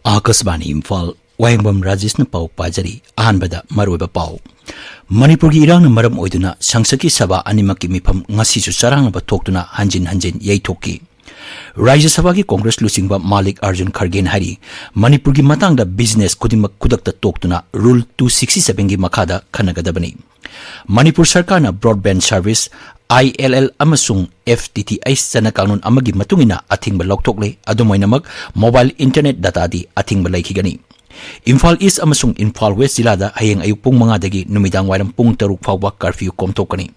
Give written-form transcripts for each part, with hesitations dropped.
Akasbani Imphal Wahengbam Rajesh na pau pajari ahanbada maruiba pau Manipuri irang maram oiduna sangsaki saba animaki mifam ngasi su sarang ba toktuna hanjin yaithoki Rajya Sabha ki Congress lusingba Malik Arjun Khargen hari Manipur ki matang da business kudimak kudakta toktuna Rule 267 ki makhada khanagadabani Manipur Sarkar na broadband service ILL amasung FTTH sana kanun amagi matungina athingba lokthokle adumoinamak mobile internet data di athingba laikhigani Imphal East amasung Imphal West jilada hayeng ayuk pung 5 dagi numidang wairam pung 3 fawba curfew komtokani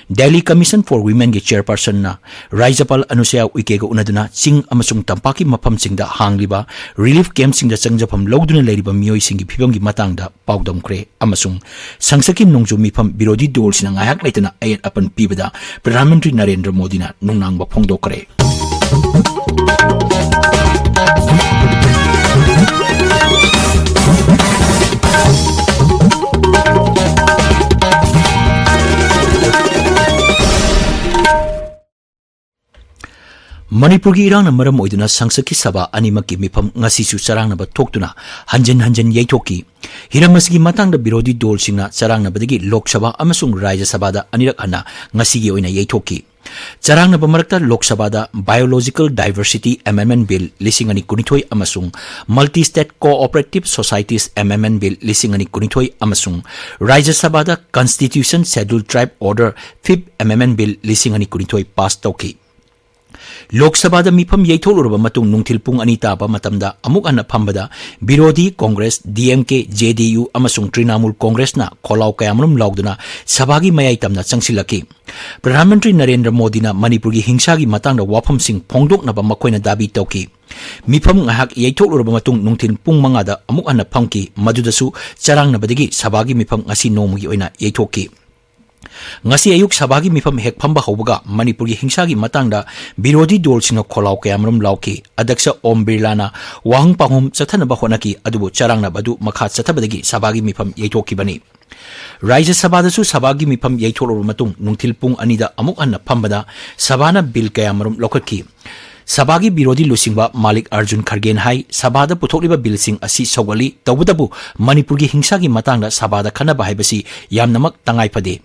Delhi Commission for Women ki chairperson na Rajapal Anusaya Uike ga unaduna ching amasung tampaki mafam singda hangliba relief camp singda changjapam logduna leiriba miyoi singi phibam gi matangda paudam kre amasung sangsaki nongju mifam birodi dol sina ngayak laitana ayat apan pibada Pradhan Mantri Narendra Modi na nungnangba phongdokre Manipur ki irang na maram oiduna sangsaki saba animaki mifam ngasi su sarang na ba toktuna hanjin yaithoki hiramasgi matang da birodi dol singna sarang na badagi Lok Sabha amasung Rajya Sabha da anirak hana ngasi gi oina yaithoki sarang na bamarakta Lok Sabha da Biological Diversity Amendment Bill lisingani kunithoi amasung Multi State Cooperative Societies Amendment Bill lisingani kunithoi amasung Rajya Sabha da Constitution Scheduled Tribe Order 5th Amendment Bill lisingani kunithoi pass tauki Lok Sabha da mifam yaitholuraba matung nungthil pung ani taba matamda amuk anna phambada Birodi Congress DMK JDU amasung Trinamool Congress na kholau kayamrum lauduna sabagi mayai tamna changsilaki Pradhan Mantri Narendra Modi na Manipur gi hingsa gi matangda wafam sing phongdok na ba makoina dabi tauki mifam ngahak yaitholuraba matung nungthil pung 5 da amuk anna phamki madudasu charang na badagi sabagi mifam ngasi nomugi oina yaithoki ngasi ayuk sabagi mifam hek phamba haubaga Manipur gi hingsa gi matangda birodi dol sino kholau kayamrum lauki adaksha Om Birla na wahang panghum chathana ba honaki adubu charang na badu makha chathabadagi sabagi mifam yaithoki bani Rajya Sabha da su sabagi mifam yaitholur matung nungthil pung anida amuk anna phambada sabana bill kayamrum lokaki Sabagi birodi lusingba Malik Arjun Khargen hai sabada puthokliba bill sing asi sawali tawdabu Manipur gi hingsa gi matangda sabada khana ba haibasi yamnamak tangai phade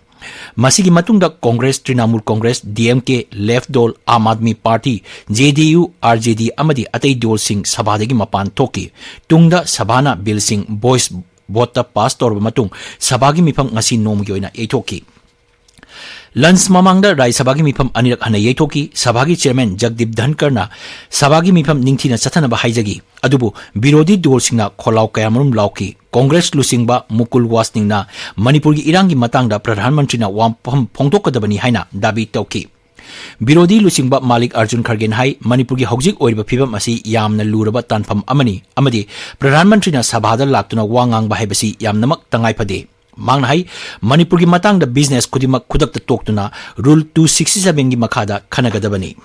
Masigi matungda Congress, Trinamool Congress, DMK, Left Dol, Aam Aadmi Party, JDU, RJD amadi atay dol sing sabadagi mapan toki. Tungda sabana bill sing voice vote pass torba matung sabagi mifam ngasi nomgi oina yaithoki. Lunch mamangda Rai sabagi mifam anirak hana yaithoki sabagi chairman Jagdeep Dhankar na sabagi mifam ningthina chathana ba haijagi adubu birodi dol singna kholau kayamrum lauki Congress lusingba Mukul Wasning na Manipur gi irangi matangda Pradhan Mantri na wampam phongdokadabani haina dabi tauki Birodi lusingba Malik Arjun Khargen hai Manipur gi hojik oiriba phibam asi yamna luraba tanpham amani amadi Pradhan Mantri na sabhada laktuna wangang ba haibasi yamnamak tangai phade Mangna hai Manipur gi matangda business kudimak kudakta toktuna Rule 267 gi makhada khanagadabani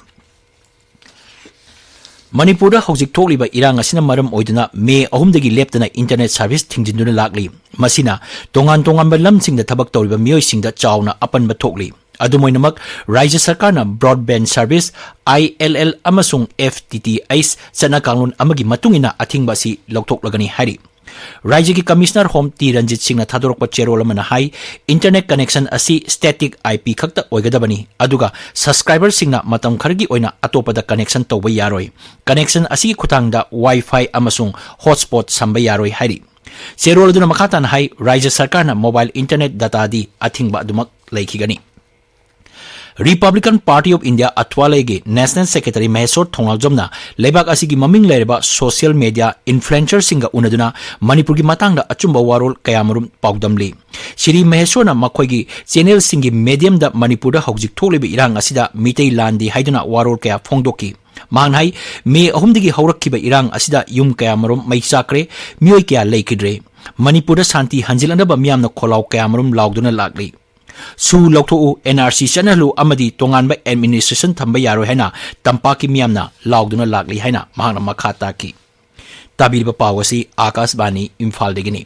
Manipur da hojik thokliba irang asina maram oiduna May 3 dagi leptana internet service thingjinduna lakli masina tongan ba lamsing da thabak tawriba miyoi singda chawna apanba thokli adumoinamak Rajya Sarkar na broadband service ILL amasung FTTH sana kanun amagi matungina athingba si loktoklagani hari Rajya ki Commissioner Home T Ranjit Singh na thadorokpa cherol amana hai internet connection asi static IP khakta oigadabani aduga subscriber singna matam khargi oina atopada connection tawba yaroi connection asi khutangda wifi amasung hotspot samba yaroi hari cherol aduna makhatan hai Rajya Sarkar na mobile internet data di athingba adumak laikhigani Republican Party of India Atwalege National Secretary Maheswar Thongaljomna Lebak asigi maming lereba social media influencer singa unaduna Manipur gi matangda achumba warol kayamarum paudamli Shri Maheswar na makhoigi channel singi medium da Manipur da hojik tholiba irang asida mitei landi haiduna warol kaya phongdoki manghai May 3 dagi haurakkiba irang asida yum kayamarum maichakre miyoi kaya leikidre Manipur da santi hanjilanaba miyamna kholau kayamarum lauduna lakli Su Lokto NRC Channel Amadi Tonganba Administration Thamba Yaro Hena Tampaki Miamna Lauduna Lakli Hena Mahana Makata Ki Tabirba Pawasi Akasbani Imphal Degini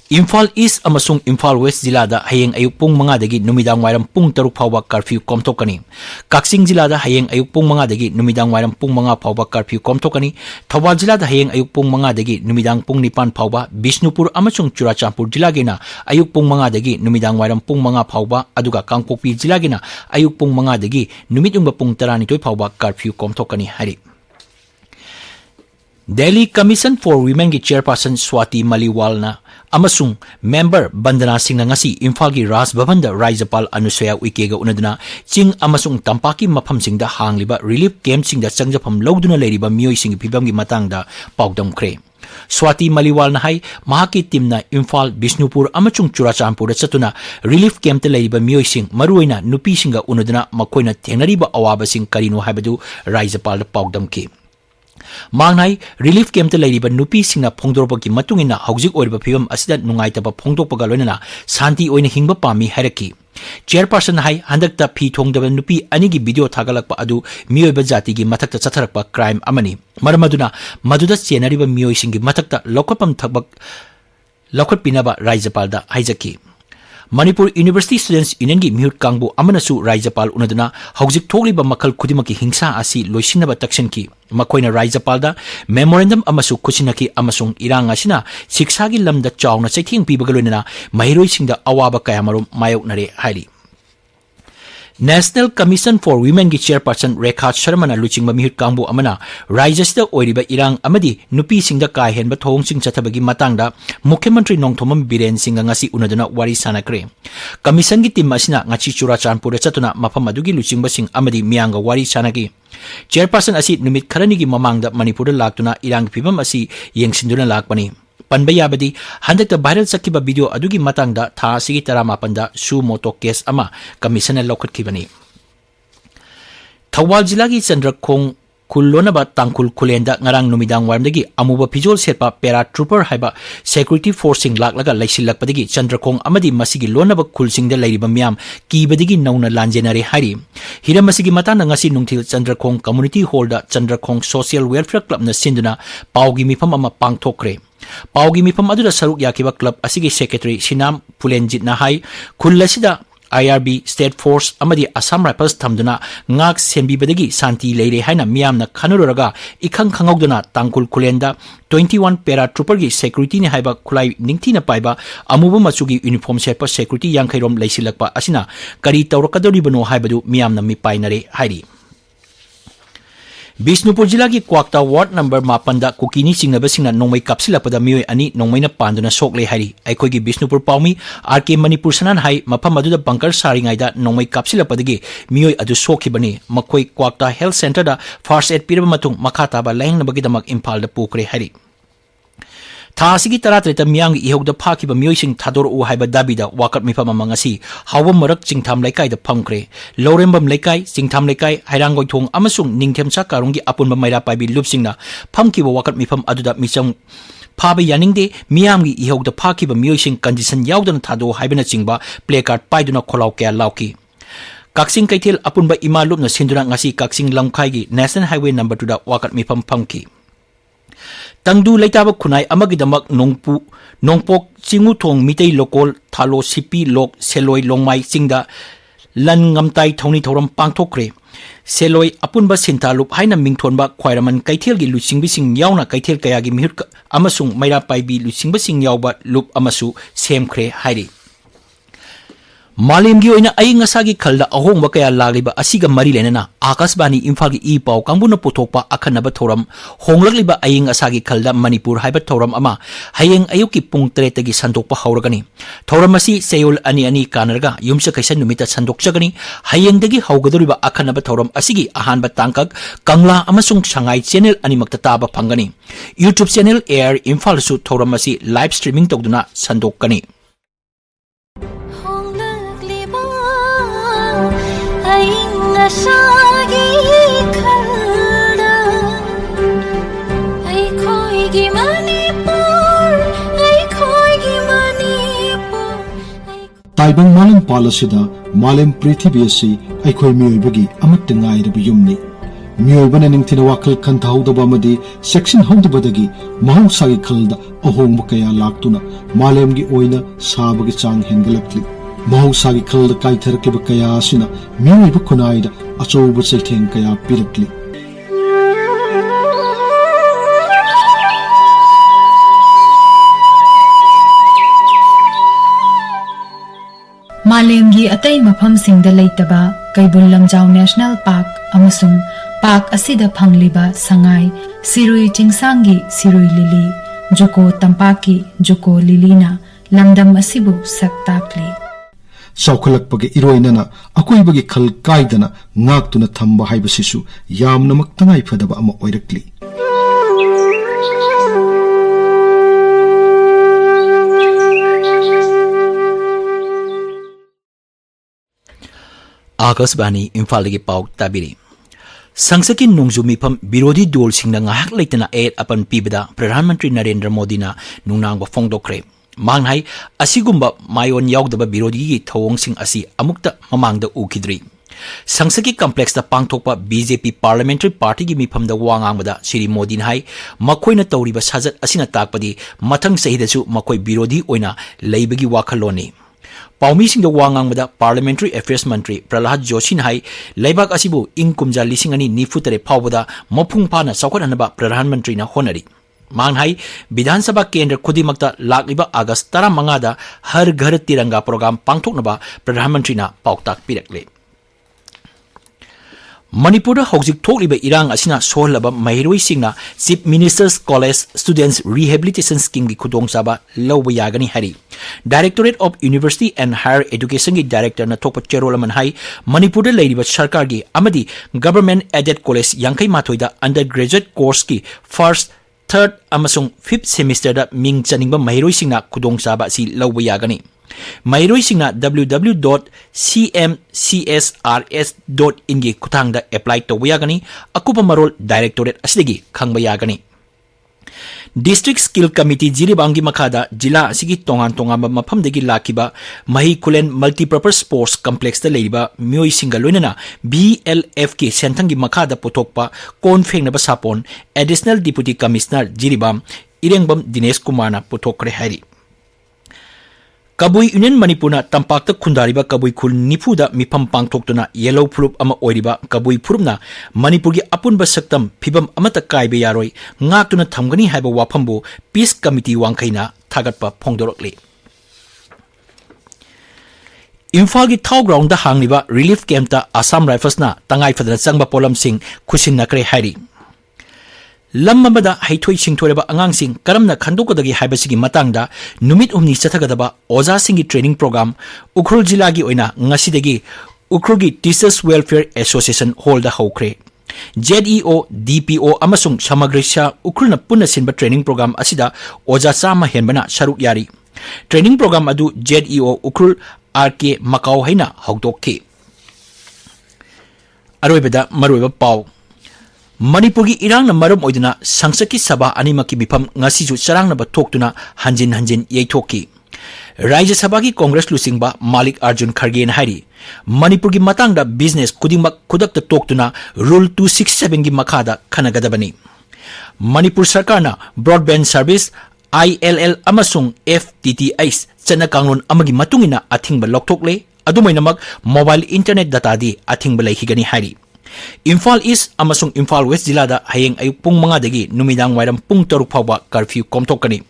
Imphal East amasung Imphal West jilada hayeng ayuk pung mga dagi numidang wairam pung taruk phawba curfew komthokani. Kaksing jilada hayeng ayuk pung mga dagi numidang wairam pung mga phawba curfew komthokani. Thawal jilada hayeng ayuk pung mga dagi numidang pung nipan phawba. Bishnupur amasung Churachandpur jilagina ayuk pung mga dagi numidang wairam pung mga phawba aduga Kangpokpi jilagina ayuk pung mga dagi numidungba pung 12 phawba curfew komthokani hari. Delhi Commission for Women ki Chairperson Swati Maliwal na amasung member Bandana Singh na ngasi Imphal ki Raj Bhavan da Rajapal Anusaya Uike ga unaduna ching amasung tampaki mafam sing da hangliba relief camp sing da changjapam lawduna leiriba miyoi sing phibam gi matang da paudam kre. Swati Maliwal na hai mahaki team na Imphal Bishnupur amachung Churachandpur chatuna relief camp te leiriba miyoi sing maruina nupi sing ga unaduna makoina thenariba awaba sing karino haibadu Rajapal da paudam ki. Mangnai relief camp te leiriba nupi singna phongdorpaki matungina hauzik oiriba phibam asida nungaitaba phongdokpaga loinana santi oina hingba pami hairaki. Chairperson hai handakta phi thongdaba nupi anigi video thagalakpa adu miyoiba jati gi mathakta chatharakpa crime amani. Maramaduna maduda chenariba miyoi singi mathakta lokapam thakbak lokhatpinaba Rajapal da haijaki. Manipur University Students Union gi mihut kangbu amanasu Rajapal unaduna hauzik thogliba makhal khudimaki hingsa asi loisinaba taksenki. Makoina Rajapal da memorandum amasu kusinaki amasung irang asina siksa gi lamda chawna chaithing pibaga loinana mahiroi singda awaba kayamarum mayoknare hairi. National Commission for Women ki Chairperson Rekha Sharma na luchingba mihut kangbu amana Rajasda oiriba irang amadi nupi singda kaihenba thong sing chathabagi matangda Mukhyamantri Nongthomam Biren Singha ngasi unaduna wari sanakre. Commission ki team asina ngachi Churachandpur chatuna mafam adugi luchingba sing amadi miyanga wari sanaki. Chairperson asi numit kharani gi mamangda Manipur laktuna irang phibam asi yengsinduna lakpani. Panba yabadi handakta viral sakiba video adugi matangda tha asigi taramapanda su moto case ama commissioner lokhatkibani. Thawal jila gi Chandrakhong Kullonaba Tangkul Kulenda ngarang numidang warmdagi amuba pijol serpa paratrooper haiba security forcing laklaga laisilakpadagi Chandrakhong amadi masigi lonaba kulsingda lairiba miyam kibadigi nauna lanjenare hari. Hira masigi matana ngasi nungthil Chandrakhong Community Hall da Chandrakhong Social Welfare Club na sinduna paugi mifam ama pangthokre. Paugi mifam aduda saruk yakiba club asigi secretary Sinam Pulenjit na hai kullasida IRB State Force amadi Assam Rifles thamduna ngak sembibadagi santi leire haina miyamna khanururaga ikhang khangawduna Tangkul Kulenda 21 paratrooper gi security ni haiba khulai ningthina paiba amuba machugi uniform serpa security yangkhairom leisilakpa asina kari tawrakadoribano haibadu miyamna mipainare hairi. Bishnupur jila ki Kwakta ward number 8 da kukini singnaba singna nongmai kapsilapada miyoi ani nongmaina panduna sokle hari. Aikoi gi Bishnupur paumi RK Manipur sanan hai mafam aduda bunker saringaida nongmai kapsilapadagi miyoi adu sokhibani. Makoi Kwakta Health Center da first aid piraba matung makhataba lahingnabagi Imphal da pukre hari. Thasigi taratreta miyang ihogda phakiba miyoising thador haiba dabida wakat mifam amangasi hawam marak chingtham laikai da phamkre. Lorembam laikai chingtham laikai hairangoi thong amasung ningthemsa karungi apunba maira paibi lupsingna phamkiba wakat mifam aduda michang phaba yaningde miyamgi ihogda phakiba miyoising condition yaudana thado haibana chingba placard paiduna kholau kya lauki. Kaksing kaithel apunba ima lupna sinduna ngasi Kaksing Lamkhai gi National Highway number 2 da wakat mifam phamki. Tangdu laitaba khunai amagidamak nongpok chingu thong mitei lokol thalo sipi lok seloi longmai chingda lan ngamtai thoni thoram pangthokre. Seloi apunba sintalup haina mingthonba khwairaman kaithel gi lusingbising yauna kaithel kaya gi mihut amasung maira paibi lusingbising yauba lup amasu semkhre hairi. Malemgi oina aing asagi khalda ahongba kaya lagliba asiga mari lenana Akashbani Imphal gi ipau kambuna puthokpa akhanaba thoram honglagliba aing asagi khalda Manipur haiba thoram ama hayeng ayuki pung 3 tagi sandokpa hauragani. Thoram asi seyol ani kanarga yumsa kaisan numita sandokchagani. Hayengdagi haugadoriba akhanaba thoram asigi ahanba tangkak Kangla amasung Shanghai channel animakta taba phangani. YouTube channel Air Imphal su thoram asi live streaming tawduna sandokani. Taibang Malam Palasida, Malam Prithibiyasi, Aikoi Miyoibagi, Amat Tengai Yumni. मियोबना निंगथिना वाखल खंथाउदबा अमदि section हौदबदगी महौसागी खलदा अहोंगब कया लाक्तुना मालेमगी ओइना साबगी चांग हेंगलक्ली महौसागी खलदा काइथरकिबा कया असिना मियोइबा खुनाइदा अचौबा चैथेंग कया पिरक्ली मालेमगी अतै मफमसिंगदा लैतबा कैबुल लमजाउ नेशनल पार्क अमसुंग पार्क असिदा फंगलिबा संगाई सिरुई चिंगसांगी सिरुई लिली जुको तंपाकी जुको लिलीना लमदम असिबु सक्ताक्ली चौखलक्पगे इरोइनना अकोइबगे खल काइदना ngaktuna thamba haibasisu yamnamak tangai phadaba ama oirakli Akashvani Imphal की पाव ताबिरी संसद की नोंजू मिफम विरोधी दल सिंगना ngaak leitana एड अपन पीबदा प्रधानमंत्री नरेंद्र मोदी ना नुंगनांग फोंगदोखरे मांगहाई असिगुंबा मायोन यावदबा विरोधी की थवोंग सिंग असि अमुक्ता ममांगदा उखिद्री संसद की कॉम्प्लेक्स दा पांगथोकपा बीजेपी पार्लियामेंट्री पार्टी की मिफमदा वांगांगबदा श्री मोदी हाई मखोइना तौरिबा साजत असिना ताकपदी मथंग सहिदसु मखोइ विरोधी ओइना लेबगी वाखलोनी पाउमी सिंह वांगांगबदा पार्लियामेंट्री अफेयर्स मंत्री प्रहलाद जोशी हाई लेबाक असिबु इंग कुमजा लिसिंग अनि निफुतरे फावबदा मफुंग फाना सौखनबा प्रधानमंत्री ना होनरी मांगहाई विधानसभा केंद्र खुदिमक्ता लागिबा अगस्त 15 दा हर घर तिरंगा प्रोग्राम पांगथोकनबा प्रधानमंत्री ना पाउताक पिरकले मणिपुर हौजिक थोकलिबा इरांग असिना सोहलबा महिरोई सिंगना chief minister's college students rehabilitation scheme की खुदोंगचाबा लौबा यागनी हरी directorate of university and higher education की डायरेक्टर न थोप चेरोलमन हाई मणिपुर लेरिबा सरकार की अमदी गवर्नमेंट एडेड कॉलेज यांखै माथोइदा अंडर ग्रेजुएट कोर्स की फर्स्ट थर्ड अमसुंग फिफ्थ सेमिस्टर दा मिंग चनिंगबा महिरोई सिंगना खुदोंगचाबा सि लौबा यागनी महिरोई सिंगना www.cmcsrs.in की खुथांगदा अप्लाई तौबा यागनी अकुपा मरोल डायरेक्टोरेट असिदगी खंगबा यागनी डिस्ट्रिक्ट स्किल कमिटी जिरिबांगी मखादा जिला असिगी तोंगान तोंगांबा मफमदगी लाखिबा मही कुलेन मल्टीपर्पज स्पोर्ट्स कॉम्प्लेक्स दा लेरिबा मियोई सिंगा लोइनना BLF की सेंथंगी मखादा पुथोकपा कोन फेंगनबा सापोन additional deputy commissioner Jiribam Irengbam Dinesh Kumar ना पुथोकरे हारी कबुई यूनियन मणिपुर तंपाक खुंदारिबा कबुई खुल निफुदा मिफम पांगथोक्तुना येलो फुरुप अमा ओइरिबा कबुई फुरुपना मणिपुर की अपुनबा सक्तम फिबम अमता कायबे यारोय ngaktuna thamgani haiba wafambu peace committee वांखैना थागतपा फोंगदोरकले इम्फाल की थाउ ग्राउंड हांगलिबा रिलीफ कैंपता आसाम राइफल्सना तंगाई फदना चंगबा पोलमसिंग खुसिन नकरे हाइरी लम्मबदा हैथोई सिंथोरेबा अंगांसिंग करमना खंदोकदगी हाइबसिगी मतंगदा नुमित उमनी चथगदबा ओजा सिंगी ट्रेनिंग प्रोग्राम उखरुल जिला की ओइना ngasiदगी उखरुल की टीचर्स वेलफेयर एसोसिएशन हॉल दा होख्रे ZEO DPO अमसुंग समग्रशा उखरुलना पुन्ना सिनबा ट्रेनिंग प्रोग्राम असिदा ओजा चामा हेनबना सरुक यारी ट्रेनिंग प्रोग्राम अदु ZEO उखरुल RK मकाउ हैना हौदोखि अरोइबदा मरोइबा पाउ मणिपुर की इरांग मरम ओइदना संसद की सभा अनिमक की मिफम ngasiju charangna थोक्तुना हंजिन हंजिन यैथोकी राज्य सभा की कांग्रेस लुसिंगबा मालिक अर्जुन खरगे न हारी मणिपुर की मतंगदा बिजनेस खुदिमक खुदक तोक्तुना रूल 267 की मखादा खनगदबनी मणिपुर सरकार ना ब्रॉडबैंड सर्विस ILL अमसुंग FTTH चना कांगलोन अमगी मतुंगिना अथिंगबा लौथोकले अदुमैनमक मोबाइल इंटरनेट डाटा दी अथिंगबा लैहिगनी हारी इम्फाल ईस्ट अमसुंग इम्फाल वेस्ट जिलादा हयेंग अयुक पुंग 5 दगी नुमिदांग वाइरम पुंग 3 फावबा कर्फ्यू कोमथोकनी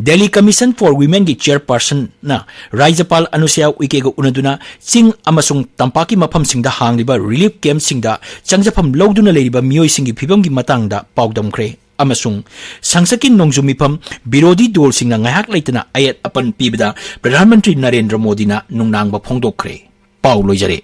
दिल्ली कमीशन फॉर वुमेन की चेयरपर्सन ना राज्यपाल अनुसुया उइके को उनदुना चिंग अमसुंग तंपाकी मफम सिंगदा हांगलिबा रिलीफ कैंप सिंगदा चंगजफम लौदुना लेरिबा मियोई सिंगी फिबम की मतंगदा पाउदमख्रे अमसुंग संसद की नोंजु मिफम विरोधी दल सिंगना ngayak leitana ayat apan pibada प्रधानमंत्री नरेंद्र मोदी ना नुंगनांगबा फोंगदोखरे पाउ लोइजरे।